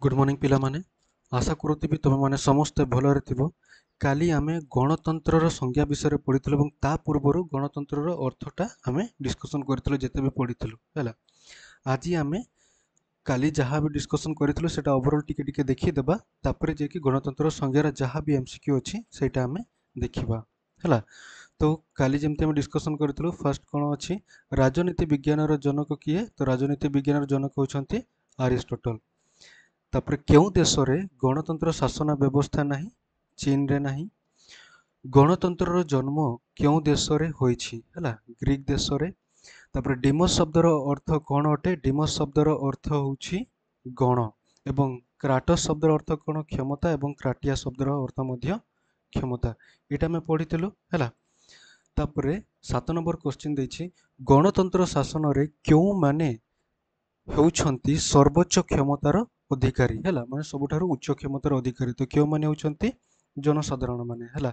Good morning पिला माने आशा करुथिबि तुम माने समस्ते भलरे थिबो। काली आमे गणतंत्रर संज्ञा विषय पढ़िथिलु एवं ता पूर्वरु गणतंत्रर अर्थटा आमे डिस्कशन करथिलु जेते भी पढ़िथिलु हैला। आज आमे काली जहाँ भी डिस्कशन करथिलु सेटा ओवरऑल टिके टिके देखि देबा तापरे जे कि गणतंत्र संज्ञार जहाँ भी एमसीक्यू अछि सेटा आमे देखिबा हैला। तो काली जेमते आमे डिस्कशन करथिलु फर्स्ट कोन अछि राजनीति विज्ञानर जनक किए तो राजनीति विज्ञानर जनक होछंती अरिस्टोटल। तापर केउं देश रे गणतंत्र शासन व्यवस्था नहीं चीन रे नहीं। गणतंत्र जन्म केउं देश रे होईछि हैला ग्रीक देश रे। तापर डिमोस शब्दर अर्थ कौन अटे डिमोस शब्दर अर्थ होछि गण एवं क्राटस शब्दर अर्थ कौन क्षमता एवं क्राटिया शब्दर अर्थ मध्य क्षमता एटा मैं पढ़िथिलु हैला। तापर 7 नंबर क्वेश्चन देछि गणतंत्र शासन रे केउं माने होउछंती सर्वोच्च क्षमतार अधिकारी हैला माने सबुठारु उच्च क्षमतार अधिकारी तो केउ माने होउछंती जनसाधारण माने हैला।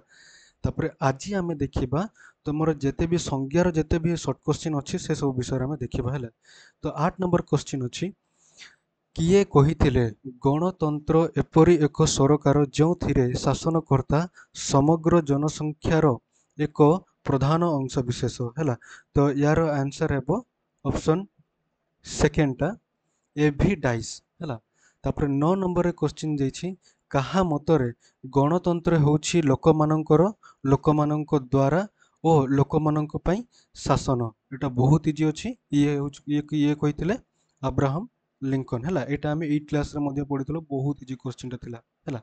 तापर आज आमे देखिबा तमरो जेते भी संज्ञार जेते भी शॉर्ट क्वेश्चन अछि से सब विषय में देखिबा हैला। तो 8 नंबर क्वेश्चन अछि किए कहिथिले गणतंत्र एपरि एक सरकार जोथिरे शासनकर्ता समग्र जनसंख्यार एक प्रधान अंश विशेष हैला। तो यार आंसर हेबो ऑप्शन सेकेंड टा एभी डाइस हैला। तापर 9 नंबर रे क्वेश्चन जेछि कहा मतरे गणतंत्र होछि लोकमानंक द्वारा ओ लोकमानंक पई शासन एटा बहुत इजी अछि ये कहिथिले अब्राहम लिंकन हैला। एटा हमें 8 क्लास रे मध्ये पढितलो बहुत इजी क्वेश्चन टा थिला हैला।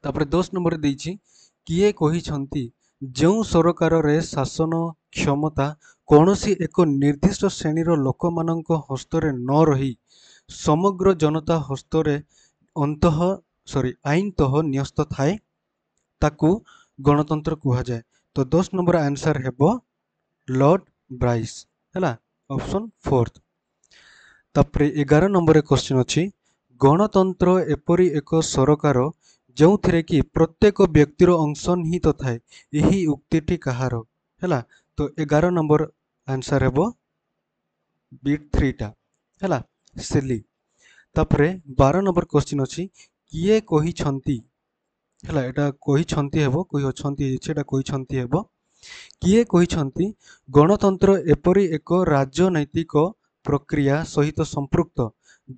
तापर 10 नंबर देछि किए कहिछंती जो सरकार रे शासन क्षमता कौनसी एक निर्दिष्ट श्रेणीर लोकमानंक हस्तरे न रही समग्र जनता हस्तरे आईनतः न्यस्त थाए ताकू गणतंत्र कुहा जाए। तो 10 नंबर आंसर हेबो लॉर्ड ब्राइस हैला ऑप्शन 4। तापर 11 नंबर क्वेश्चन अछि गणतंत्र एपरि एक सरकार जोथिरे कि प्रत्येक व्यक्तिर अंश निहित थाए एही उक्तिटी कहार हैला। तो 11 नंबर आंसर हेबो बीट 3 टा हैला सिली। तापरे 12 नंबर क्वेश्चन अछि किए कहिछंती हैला एटा कहिछंती हेबो कोइ अछंती एटा कहिछंती हेबो किए कहिछंती गणतंत्र एपरि एक राजनैतिक प्रक्रिया सहित संपृक्त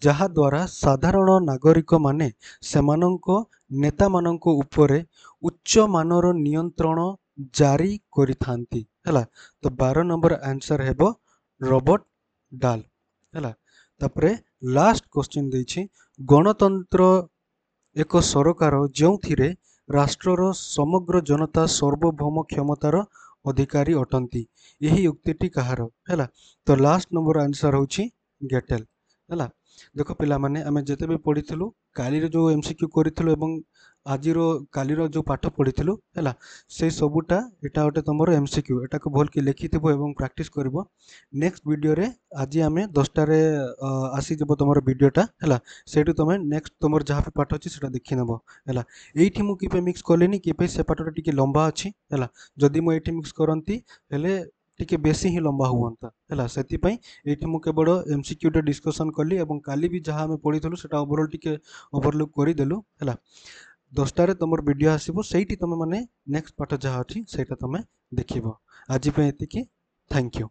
जहा द्वारा साधारण नागरिक माने सेमानंको नेता मानंको उपरे उच्च मानर नियंत्रण जारी करिथांती हैला। तो 12 नंबर आंसर हेबो रॉबर्ट डाल हैला। तापरे लास्ट क्वेश्चन देछि गणतंत्र एक सरकार जोथिरे राष्ट्रर समग्र जनता सार्वभौम क्षमतार अधिकारी अटंती यही उक्तिटी कहार हैला। तो लास्ट नंबर आंसर होछि गेटेल हैला। देखो पिला माने आमे जेते भी पढिथिलु काली रे जो एमसीक्यू करिथिलु एवं आजिरो कालीर जो पाठ पढ़िथिलु हैला से सबुटा एटा ओटे तमरो एमसीक्यू एटा को भल कि लिखिथिबो एवं प्रैक्टिस करबो। नेक्स्ट वीडियो रे आज आमे 10टा रे आसी जबो तमरो वीडियोटा हैला सेटु तमे नेक्स्ट तमर जहा पे पाठ अछि सेटा देखि नबो हैला। एठी मु किपे मिक्स करलेनी किपे से पाठटा टिके लंबा अछि हैला जदी मु एठी मिक्स करंती हेले टिके बेसी ही लंबा हुवंता हैला सेति पई एठी मु केवल एमसीक्यू टा डिस्कशन करली एवं काली भी जहा हमें पढिथिलु सेटा ओवरऑल टिके ओवरलुक करि देलु हैला। 10टा रे तमर वीडियो आसीबो सेठी तमे माने नेक्स्ट पाठ जहा अछि सेटा तमे देखिबो। आज पे एतिकी थैंक यू।